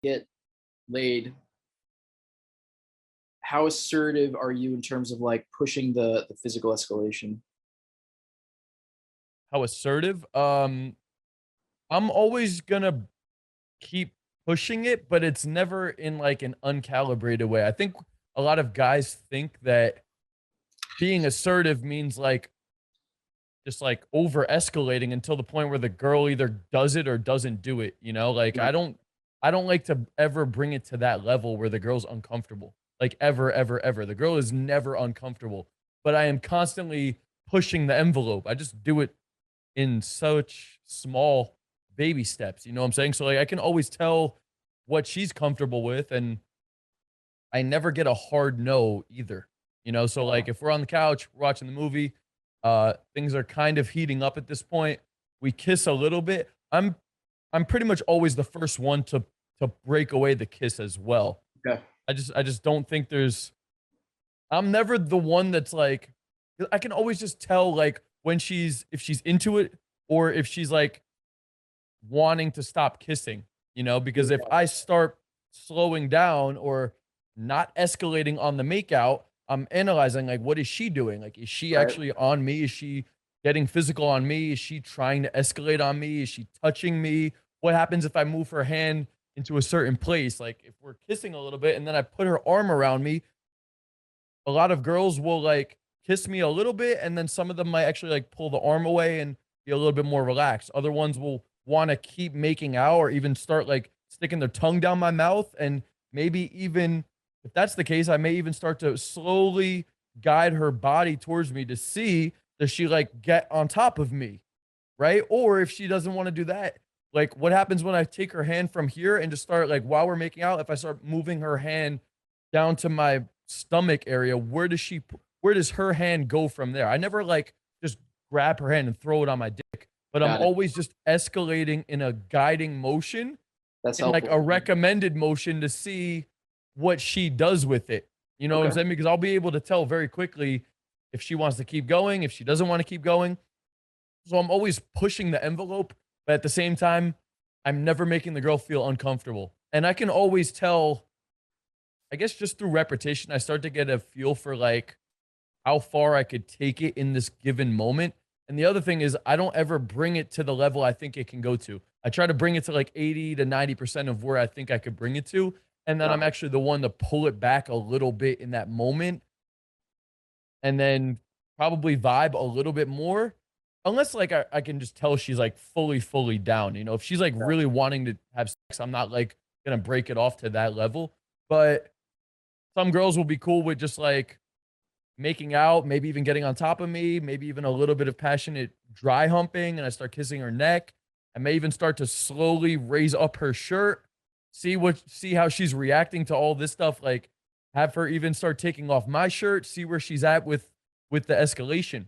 get laid, how assertive are you in terms of like pushing the physical escalation? How assertive? I'm always gonna keep pushing it, but it's never in like an uncalibrated way. I think a lot of guys think that being assertive means like just like over escalating until the point where the girl either does it or doesn't do it, you know? Like Right. I don't like to ever bring it to that level where the girl's uncomfortable. Like ever, ever, ever. The girl is never uncomfortable, but I am constantly pushing the envelope. I just do it in such small baby steps, you know what I'm saying? So like I can always tell what she's comfortable with, and I never get a hard no either. You know, so Wow. like if we're on the couch we're watching the movie, things are kind of heating up at this point. We kiss a little bit. I'm pretty much always the first one to break away the kiss as well. Okay. I just don't think there's I'm never the one that's like I can always just tell like when she's if she's into it or if she's like wanting to stop kissing, you know, because if Yeah. I start slowing down or not escalating on the makeout, I'm analyzing like, what is she doing? Like, is she Right. actually on me? Is she getting physical on me? Is she trying to escalate on me? Is she touching me? What happens if I move her hand into a certain place? Like, if we're kissing a little bit and then I put her arm around me, a lot of girls will like kiss me a little bit and then some of them might actually like pull the arm away and be a little bit more relaxed. Other ones will want to keep making out or even start like sticking their tongue down my mouth, and maybe even if that's the case I may even start to slowly guide her body towards me to see does she like get on top of me, right? Or if she doesn't want to do that, like what happens when I take her hand from here and just start like while we're making out, if I start moving her hand down to my stomach area, where does her hand go from there? I never like just grab her hand and throw it on my dick, but I'm Got it. always just escalating in a guiding motion, That's in like helpful. a recommended motion to see what she does with it. You know what I'm Okay. saying? Because I'll be able to tell very quickly if she wants to keep going, if she doesn't want to keep going. So I'm always pushing the envelope, but at the same time, I'm never making the girl feel uncomfortable. And I can always tell, I guess just through repetition, I start to get a feel for like how far I could take it in this given moment. And the other thing is, I don't ever bring it to the level I think it can go to. I try to bring it to like 80 to 90% of where I think I could bring it to. And then Got I'm it. actually the one to pull it back a little bit in that moment and then probably vibe a little bit more. Unless like I can just tell she's like fully down. You know, if she's like Yeah. really wanting to have sex, I'm not like gonna break it off to that level. But some girls will be cool with just like making out, maybe even getting on top of me, maybe even a little bit of passionate dry humping, and I start kissing her neck. I may even start to slowly raise up her shirt, see how she's reacting to all this stuff, like have her even start taking off my shirt, see where she's at with the escalation.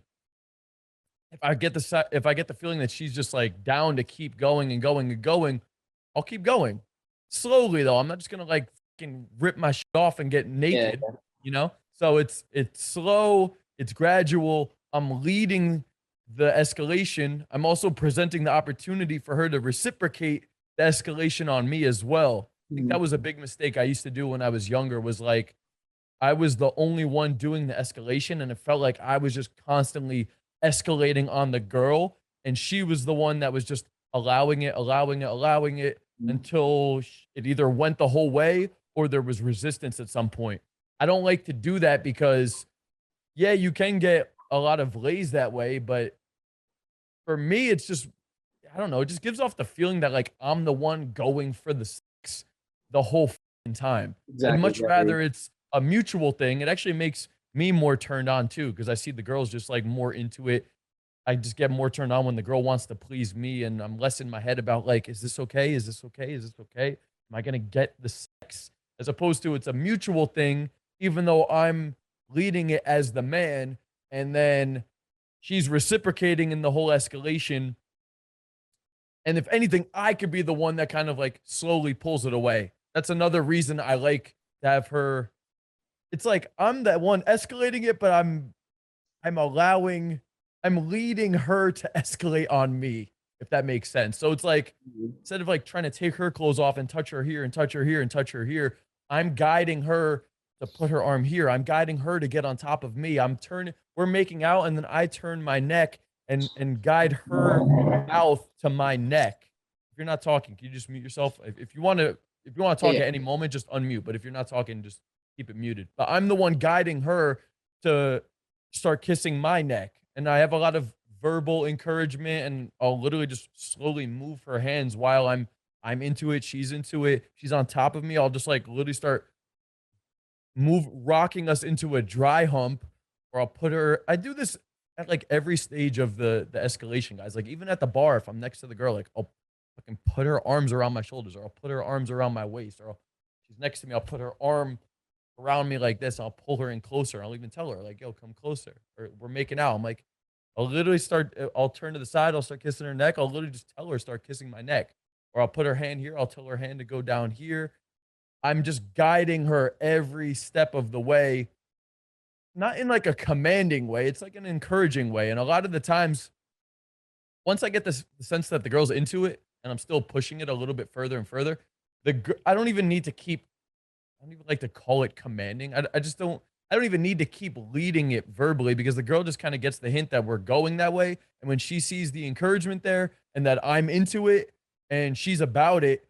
If I get the feeling that she's just like down to keep going and going and going, I'll keep going. Slowly though, I'm not just gonna like fucking rip my shit off and get Yeah. naked, you know? So it's slow, it's gradual. I'm leading the escalation. I'm also presenting the opportunity for her to reciprocate the escalation on me as well. I think that Mhm. was a big mistake I used to do when I was younger, was like I was the only one doing the escalation, and it felt like I was just constantly escalating on the girl, and she was the one that was just allowing it Mhm. until it either went the whole way or there was resistance at some point. I don't like to do that because, yeah, you can get a lot of lays that way, but for me, it's just I don't know, it just gives off the feeling that like I'm the one going for the sex the whole fucking time. I'd Exactly. much Exactly. rather it's a mutual thing. It actually makes me more turned on too, because I see the girls just like more into it. I just get more turned on when the girl wants to please me, and I'm less in my head about like, is this okay? Is this okay? Is this okay? Am I gonna get the sex? As opposed to it's a mutual thing, even though I'm leading it as the man, and then she's reciprocating in the whole escalation, and if anything, I could be the one that kind of like slowly pulls it away. That's another reason I like to have her. It's like I'm that one escalating it, but I'm allowing, I'm leading her to escalate on me, if that makes sense. So it's like, Mhm. instead of like trying to take her clothes off and touch her here and touch her here and touch her here, I'm guiding her to put her arm here. I'm guiding her to get on top of me. We're making out, and then I turn my neck and guide her mouth to my neck. If you're not talking, can you just mute yourself? If you want to Yeah, talk yeah. at any moment, just unmute. But if you're not talking, just keep it muted. But I'm the one guiding her to start kissing my neck. And I have a lot of verbal encouragement, and I'll literally just slowly move her hands while I'm into it, she's into it, she's on top of me. I'll just like literally start rocking us into a dry hump, or I'll put her I do this at like every stage of the escalation, guys. Like even at the bar, if I'm next to the girl, like I'll fucking put her arms around my shoulders, or I'll put her arms around my waist, or she's next to me, I'll put her arm around me like this. I'll pull her in closer. I'll even tell her like, "Yo, come closer." Or we're making out. I'm like, I'll literally start. I'll turn to the side. I'll start kissing her neck. I'll literally just tell her start kissing my neck, or I'll put her hand here. I'll tell her hand to go down here. I'm just guiding her every step of the way, not in like a commanding way. It's like an encouraging way. And a lot of the times, once I get the sense that the girl's into it, and I'm still pushing it a little bit further and further, I don't even need to keep I don't even like to call it commanding. I just don't I don't even need to keep leading it verbally, because the girl just kind of gets the hint that we're going that way. And when she sees the encouragement there and that I'm into it and she's about it,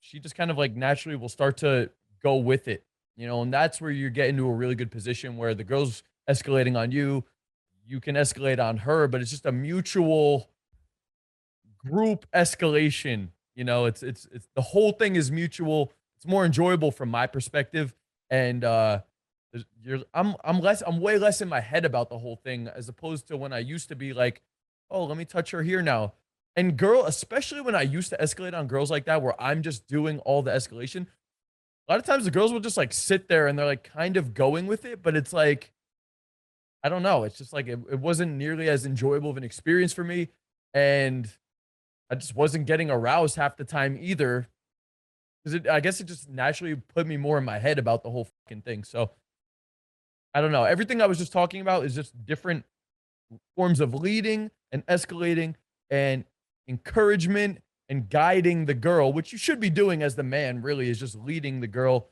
she just kind of like naturally will start to go with it, and that's where you get into a really good position where the girl's escalating on you, you can escalate on her, but it's just a mutual group escalation. It's the whole thing is mutual. It's more enjoyable from my perspective, and I'm way less in my head about the whole thing, as opposed to when I used to be like, oh, let me touch her here now. And especially when I used to escalate on girls like that, where I'm just doing all the escalation. A lot of times the girls will just like sit there and they're like kind of going with it, but it's like, I don't know. It's just like it wasn't nearly as enjoyable of an experience for me. And I just wasn't getting aroused half the time either. Because I guess it just naturally put me more in my head about the whole fucking thing. So I don't know. Everything I was just talking about is just different forms of leading and escalating and encouragement and guiding the girl, which you should be doing as the man, really, is just leading the girl.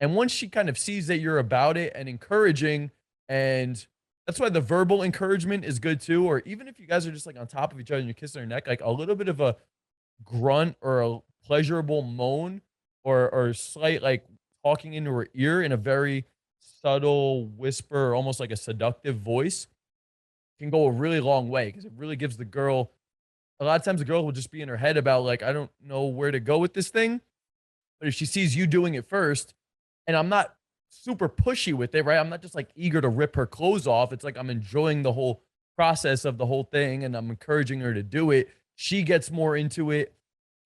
And once she kind of sees that you're about it and encouraging, and that's why the verbal encouragement is good too. Or even if you guys are just like on top of each other and you're kissing her neck, like a little bit of a grunt or a pleasurable moan, or slight like talking into her ear in a very subtle whisper, almost like a seductive voice, can go a really long way, because it really gives the girl, a lot of times the girl will just be in her head about like, I don't know where to go with this thing. But if she sees you doing it first, and I'm not super pushy with it, right? I'm not just like eager to rip her clothes off. It's like I'm enjoying the whole process of the whole thing, and I'm encouraging her to do it. She gets more into it.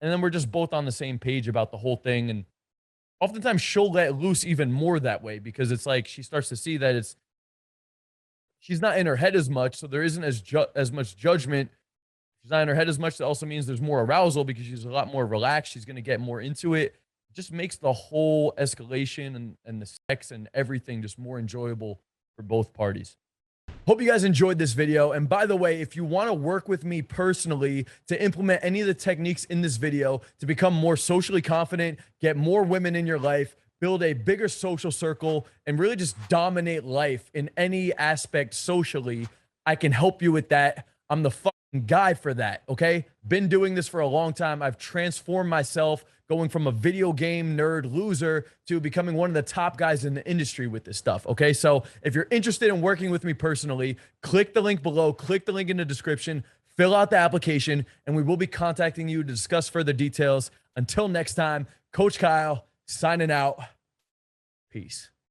And then we're just both on the same page about the whole thing. And oftentimes she'll let loose even more that way, because it's like she starts to see that she's not in her head as much. So there isn't as much judgment. She's not in her head as much. That also means there's more arousal, because she's a lot more relaxed. She's going to get more into it. It just makes the whole escalation and the sex and everything just more enjoyable for both parties. Hope you guys enjoyed this video. And by the way, if you want to work with me personally to implement any of the techniques in this video to become more socially confident, get more women in your life, build a bigger social circle, and really just dominate life in any aspect socially, I can help you with that. I'm the fucking guy for that, okay? Been doing this for a long time. I've transformed myself, going from a video game nerd loser to becoming one of the top guys in the industry with this stuff, okay? So if you're interested in working with me personally, click the link below, click the link in the description, fill out the application, and we will be contacting you to discuss further details. Until next time, Coach Kyle signing out. Peace.